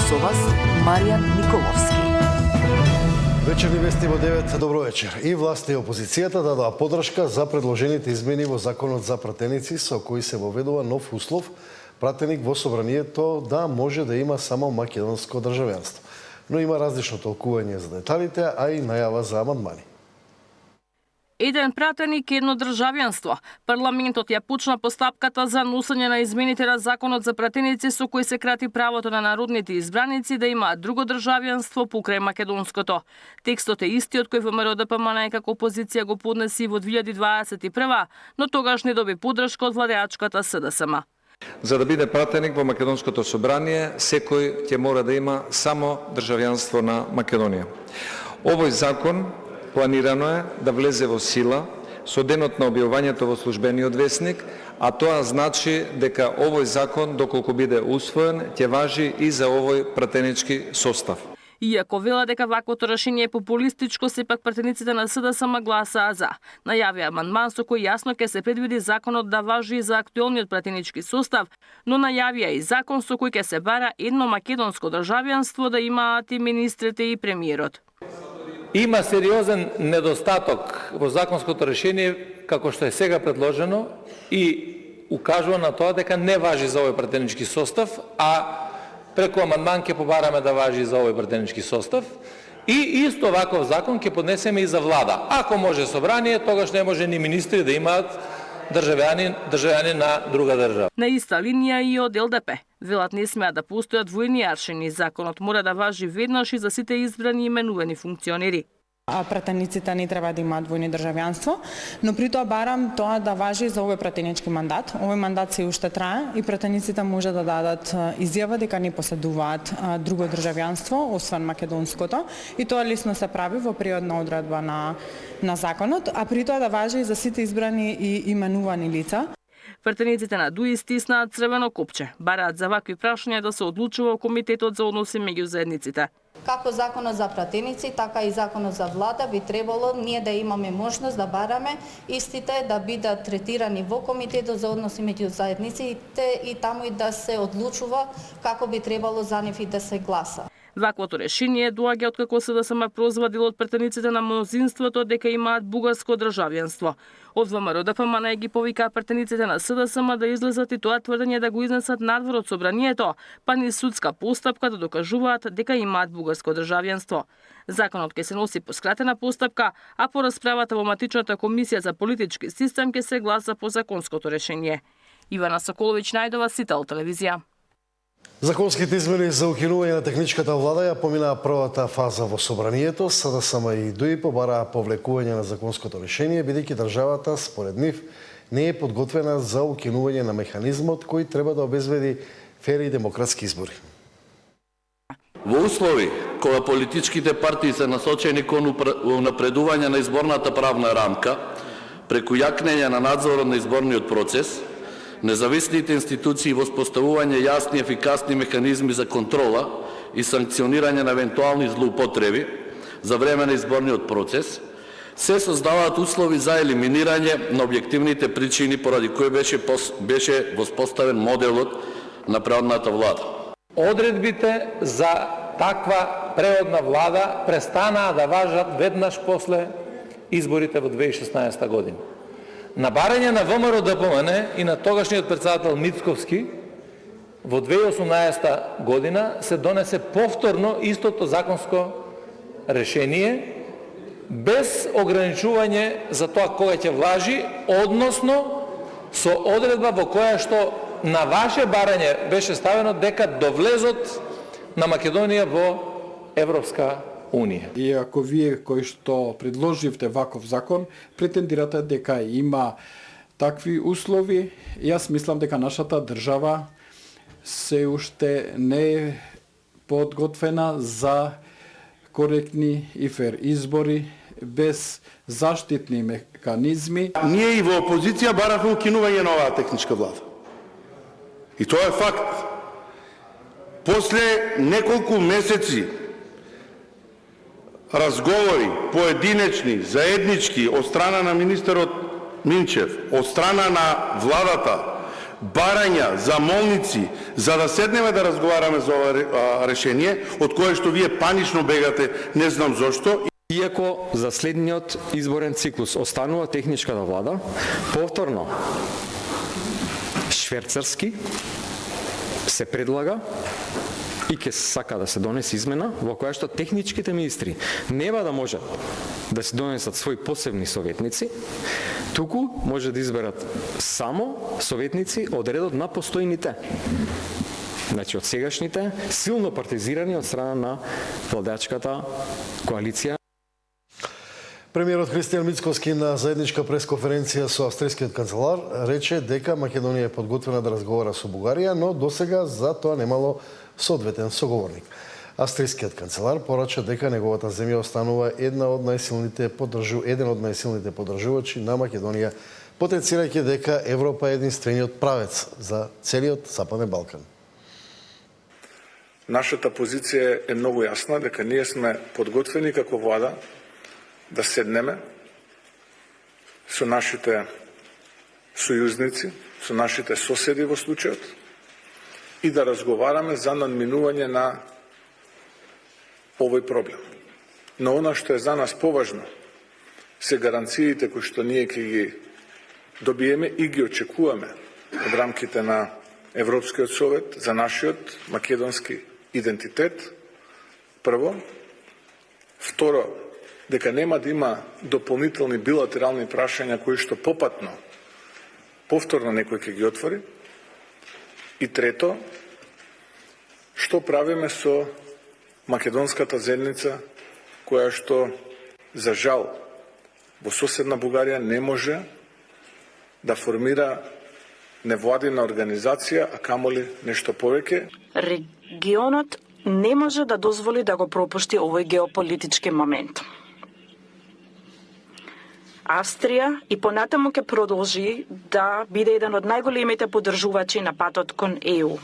Со вас Маријан Николовски. Вечерни вести во 9. Добро вечер. И власта и опозицијата дадоа поддршка за предложените измени во Законот за пратеници, со кои се воведува нов услов пратеник во собранието да може да има само македонско државјанство. Но има различно толкување за деталите, а и најава за амандмани. Еден пратеник, едно државјанство. Парламентот ја почна постапката за носење на измените на Законот за пратеници, со кои се крати правото на народните избраници да имаат друго државјанство покрај македонското. Текстот е истиот кој ВМРО ДПМН како опозиција го поднеси во 2021, но тогаш не доби поддршка од владеачката СДСМ. За да биде пратеник во Македонското собрание, секој ќе мора да има само државјанство на Македонија. Овој закон планирано е да влезе во сила со денот на објавувањето во службениот весник, а тоа значи дека овој закон, доколку биде усвоен, ќе важи и за овој пратенички состав. Иако вела дека ваквото решение е популистичко, сепак пратениците на СДСМ гласаа за. Најави амандман со кој јасно ќе се предвиди законот да важи и за актуелниот пратенички состав, но најавија и закон со кој ќе се бара едно македонско државјанство да имаат и министрите и премиерот. Има сериозен недостаток во законското решение, како што е сега предложено, и укажува на тоа дека не важи за овој пратенички состав, а преку амандман ќе побараме да важи за овој пратенички состав. И исто ваков закон ќе поднесеме и за влада. Ако може собрание, тогаш не може ни министри да имаат државјани на друга држава. На иста линија и од ЛДП. Велат не смеа да постојат двојни аршини. Законот мора да важи веднаш и за сите избрани и именувани функционери. Пратениците не треба да имаат двојни државјанство, но при тоа барам тоа да важи за овој пратенички мандат. Овој мандат се уште трае и пратениците може да дадат изјава дека не поседуваат друго државјанство, освен македонското, и тоа лесно се прави во приодна одредба на законот, а при тоа да важи и за сите избрани и именувани лица. Пратениците на ДУИ стиснаа црвено копче. Бараат за вакви прашања да се одлучува Комитетот за односи меѓу заедниците. Како законот за пратеници, така и законот за влада би требало ние да имаме можност да бараме истите да бидат третирани во Комитетот за односи меѓу заедниците и таму и да се одлучува како би требало за нив и да се гласа. Ваквото решение доаѓа откако СДСМ прозваа дел од пратениците на мнозинството дека имаат бугарско државјанство. Од ВМРО ДПМН ги повикаа пратениците на СДСМ да излезат и тоа тврдење да го изнесат надвор од собранието, па низ судска постапка да докажуваат дека имаат бугарско државјанство. Законот ќе се носи по скратена постапка, а по расправата во матичната комисија за политички систем ќе се гласа по законското решение. Ивана Соколовиќ најдова, Сител телевизија. Законските измени за укинување на техничката влада ја поминаа првата фаза во собранието. СДСМ и ДУИ побараа повлекување на законското решение, бидејќи државата, според нив, не е подготвена за укинување на механизмот кој треба да обезбеди фери и демократски избори. Во услови кога политичките партии се насочени кон унапредување на изборната правна рамка, преку јакнење на надзорот на изборниот процес, независните институции во споставување јасни и ефикасни механизми за контрола и санкционирање на евентуални злоупотреби за време на изборниот процес, се создаваат услови за елиминирање на објективните причини поради кои беше воспоставен моделот на предходната влада. Одредбите за таква преодна влада престанаа да важат веднаш после изборите во 2016 година. На барање на ВМРО ДПМН и на тогашниот председател Мицковски во 2018 година се донесе повторно истото законско решение без ограничување за тоа кога ќе важи, односно со одредба во која што на ваше барање беше ставено дека до влезот на Македонија во Европска Унија. И ако вие кои што предложивте ваков закон претендирате дека има такви услови, јас мислам дека нашата држава се уште не е подготвена за коректни и фер избори без заштитни механизми. Ние и во опозиција баравме укинување на оваа техничка влада. И тоа е факт. После неколку месеци разговори, поединечни, заеднички, од страна на министерот Минчев, од страна на владата, барања, замолници, за да седнеме да разговараме за ова решение, од кое што вие панично бегате, не знам зошто. Иако за следниот изборен циклус останува техничката влада, повторно шверцарски се предлага и ќе сака да се донесе измена во која што техничките министри нема да можат да се донесат своји посебни советници, туку може да изберат само советници од редот на постојните. Значи од сегашните, силно партизирани од страна на владеачката коалиција. Премиерот Христијан Мицкоски на заедничка пресконференција со австријскиот канцелар рече дека Македонија е подготвена да разговара со Бугарија, но досега за тоа немало соодветен соговорник. Австријскиот канцелар порача дека неговата земја останува еден од најсилните поддржувачи на Македонија, потенцирајќи дека Европа е единствениот правец за целиот Западен Балкан. Нашата позиција е многу јасна дека ние сме подготвени како влада да седнеме со нашите сојузници, со нашите соседи во случајот и да разговараме за надминување на овој проблем. Но она што е за нас поважно се гаранциите кои што ние ќе ги добиеме и ги очекуваме од рамките на Европскиот совет за нашиот македонски идентитет. Прво, второ, дека нема да има дополнителни билатерални прашања кои што повторно некој ќе ги отвори. И трето, што правиме со македонската заедница која што за жал во соседна Бугарија не може да формира невладина организација, а камоли нешто повеќе. Регионот не може да дозволи да го пропушти овој геополитички момент. Австрија и понатаму ќе продолжи да биде еден од најголемите поддржувачи на патот кон ЕУ.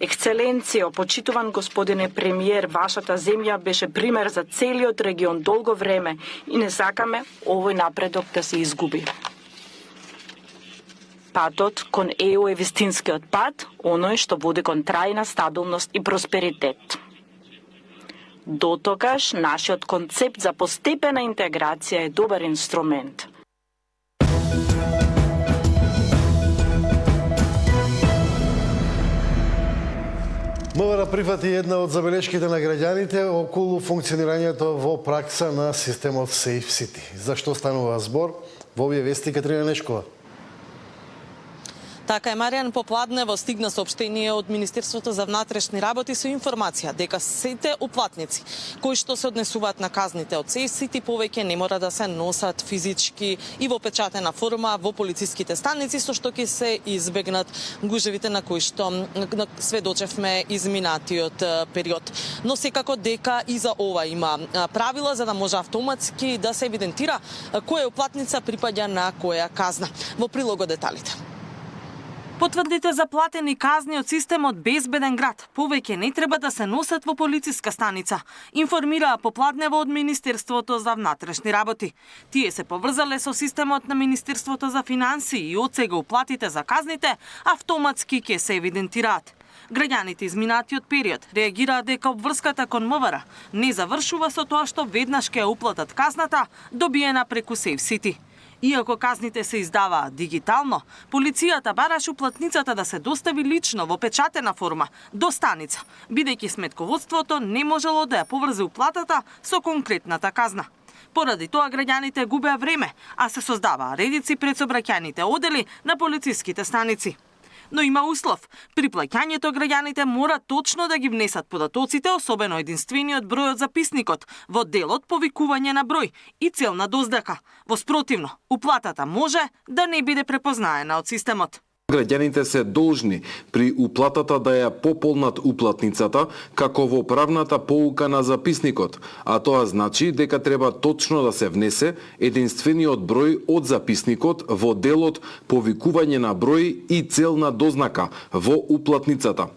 Ексцеленцијо, почитуван господине премиер, вашата земја беше пример за целиот регион долго време и не сакаме овој напредок да се изгуби. Патот кон ЕУ е вистинскиот пат, оној што води кон трајна стабилност и просперитет. Дотогаш, нашиот концепт за постепена интеграција е добар инструмент. МВР прифати една од забелешките на граѓаните околу функционирањето во пракса на системот Safe City. Зашто станува збор? Во овие вести Катрина Нешкова. Така е, Маријан, попладнево стигна соопштение од Министерството за внатрешни работи со информација дека сите уплатници кои што се однесуваат на казните од Safe City повеќе не мора да се носат физички и во печатена форма во полициските станици, со што ќе се избегнат гужевите на кои што сведочевме изминатиот период. Но секако дека и за ова има правила за да може автоматски да се евидентира која уплатница припаѓа на која казна. Во прилого деталите. Потврдите за платени казни од системот Безбеден град повеќе не треба да се носат во полициска станица, информираа попладнево од Министерството за внатрешни работи. Тие се поврзале со системот на Министерството за финансии и од сега уплатите за казните автоматски ќе се евидентираат. Граѓаните изминатиот период реагираат дека обврската кон МВР не завршува со тоа што веднаш ќе ја уплатат казната добиена преку Safe City. Иако казните се издаваат дигитално, полицијата бараше уплатницата да се достави лично во печатена форма до станица, бидејќи сметководството не можело да ја поврзе уплатата со конкретната казна. Поради тоа граѓаните губеа време, а се создаваа редици пред сообраќајните одели на полициските станици. Но има услов. При плаќањето граѓаните мора точно да ги внесат податоците, особено единствениот број од записникот, во делот повикување на број и целна доздака. Во спротивно, уплатата може да не биде препознаена од системот. Граѓаните се должни при уплатата да ја пополнат уплатницата како во правната поука на записникот, а тоа значи дека треба точно да се внесе единствениот број од записникот во делот повикување на број и целна дознака во уплатницата.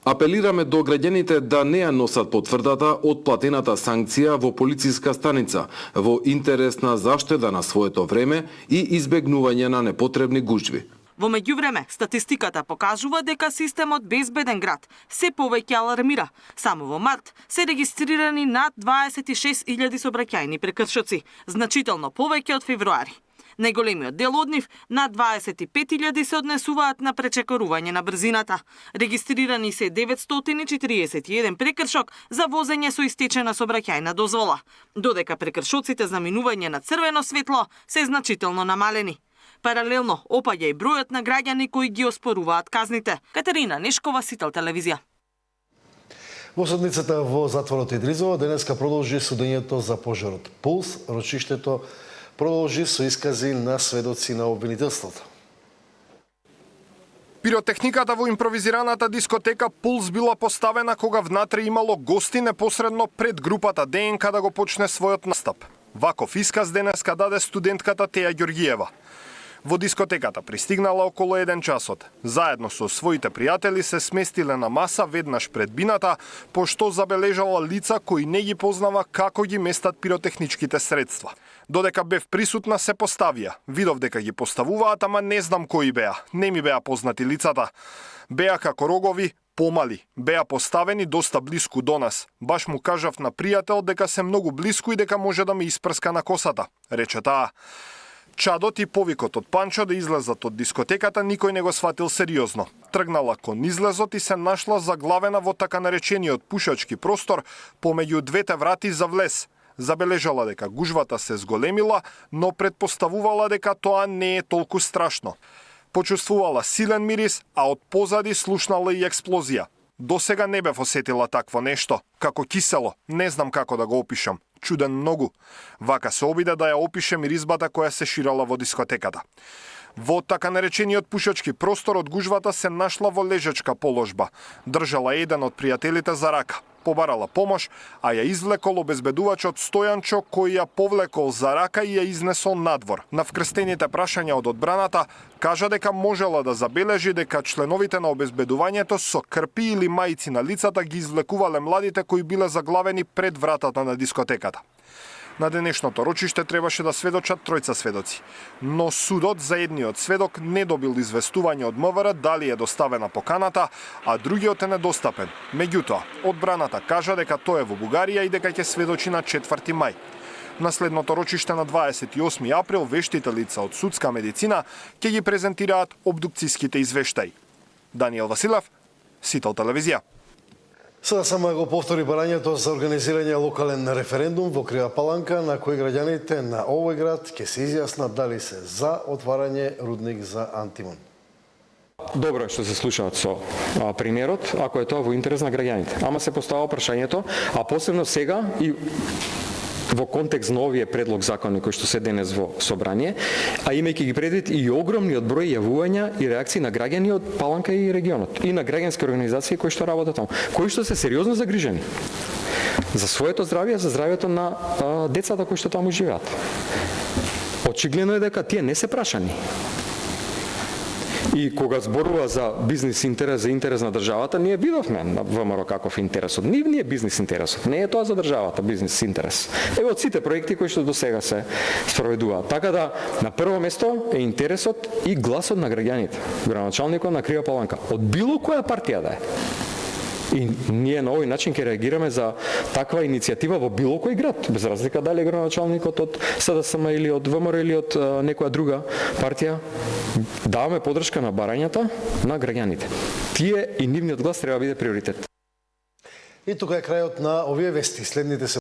Апелираме до граѓаните да не ја носат потврдата од платената санкција во полициска станица во интерес на заштеда на своето време и избегнување на непотребни гужви. Во меѓувреме, статистиката покажува дека системот Безбеден град се повеќе алармира. Само во март се регистрирани над 26.000 сообраќајни прекршоци, значително повеќе од февруари. Најголемиот дел од нив, над 25.000, се однесуваат на пречекорување на брзината. Регистрирани се 941 прекршок за возење со истечена сообраќајна дозвола, додека прекршоците за минување на црвено светло се значително намалени. Паралелно опаѓа и бројот на граѓани кои ги оспоруваат казните. Катерина Нешкова, Сител телевизија. Во судницата во затворот Идризово денеска продолжи судењето за пожарот Пулс. Рочиштето продолжи со искази на сведоци на обвинителството. Пиротехниката во импровизираната дискотека Пулс била поставена кога внатре имало гости непосредно пред групата ДНК да го почне својот настап. Ваков исказ денеска даде студентката Теја Ѓоргиева. Во дискотеката пристигнала околу 1 часот. Заедно со своите пријатели се сместиле на маса веднаш пред бината, пошто забележала лица кои не ги познава како ги местат пиротехничките средства. Додека бев присутна се поставија. Видов дека ги поставуваат, ама не знам кои беа. Не ми беа познати лицата. Беа како рогови, помали. Беа поставени доста блиску до нас. Баш му кажав на пријател дека се многу блиску и дека може да ме испрска на косата, рече таа. Чадот и повикот од Панчо да излезат од дискотеката никој не го сватил сериозно. Тргнала кон излезот и се нашла заглавена во така наречениот пушачки простор помеѓу двете врати за влез. Забележала дека гужвата се зголемила, но предпоставувала дека тоа не е толку страшно. Почувствувала силен мирис, а од позади слушнала и експлозија. Досега не бев осетила такво нешто, како кисело, не знам како да го опишам. Чуден многу. Вака се обиде да ја опише миризбата која се ширала во дискотеката. Во така наречениот пушачки простор од гужвата се нашла во лежачка положба. Држала еден од пријателите за рака. Побарала помош, а ја извлекол обезбедувачот Стојанчо кој ја повлекол за рака и ја изнесол надвор. На вкрстените прашања од одбраната кажа дека можела да забележи дека членовите на обезбедувањето со крпи или мајци на лицата ги извлекувале младите кои биле заглавени пред вратата на дискотеката. На денешното рочиште требаше да сведочат тројца сведоци, но судот за едниот сведок не добил известување од МВР дали е доставена поканата, а другиот е недостапен. Меѓутоа, одбраната кажа дека тој е во Бугарија и дека ќе сведочи на 4 мај. На следното рочиште на 28 април вештите лица од судска медицина ќе ги презентираат обдукцијските извештаи. Даниел Василев, Сител телевизија. Сега само го повтори барањето за организирање локален референдум во Крива Паланка, на кој граѓаните на овој град ќе се изјаснат дали се за отварање рудник за антимон. Добро е што се слушаат со примерот, ако е тоа во интерес на граѓаните. Ама се поставува прашањето, а посебно сега и во контекст на овие предлог закони кои што се денес во собрание, а имајќи ги предвид и огромниот број јавувања и реакции на граѓани од Паланка и регионот, и на граѓански организации кои што работат таму, кои што се сериозно загрижени за своето здравје, за здравјето на децата кои што таму живеат. Очигледно е дека тие не се прашани. И кога зборува за бизнис интерес, за интерес на државата, ние видовме на ВМРО каков интересот. Не е бизнис интересот, не е тоа за државата бизнис интерес. Ево од сите проекти кои што до сега се спроведуваат. Така да на прво место е интересот и гласот на граѓаните, градоначалникот на Крива Паланка, од било која партија да е. И ние на овој начин ќе реагираме за таква иницијатива во било кој град, без разлика дали е градоначалникот од СДСМ или од ВМРО или од некоја друга партија. Даваме поддршка на барањата на граѓаните. Тие и нивниот глас треба да биде приоритет. И тука е крајот на овие вести. Следните се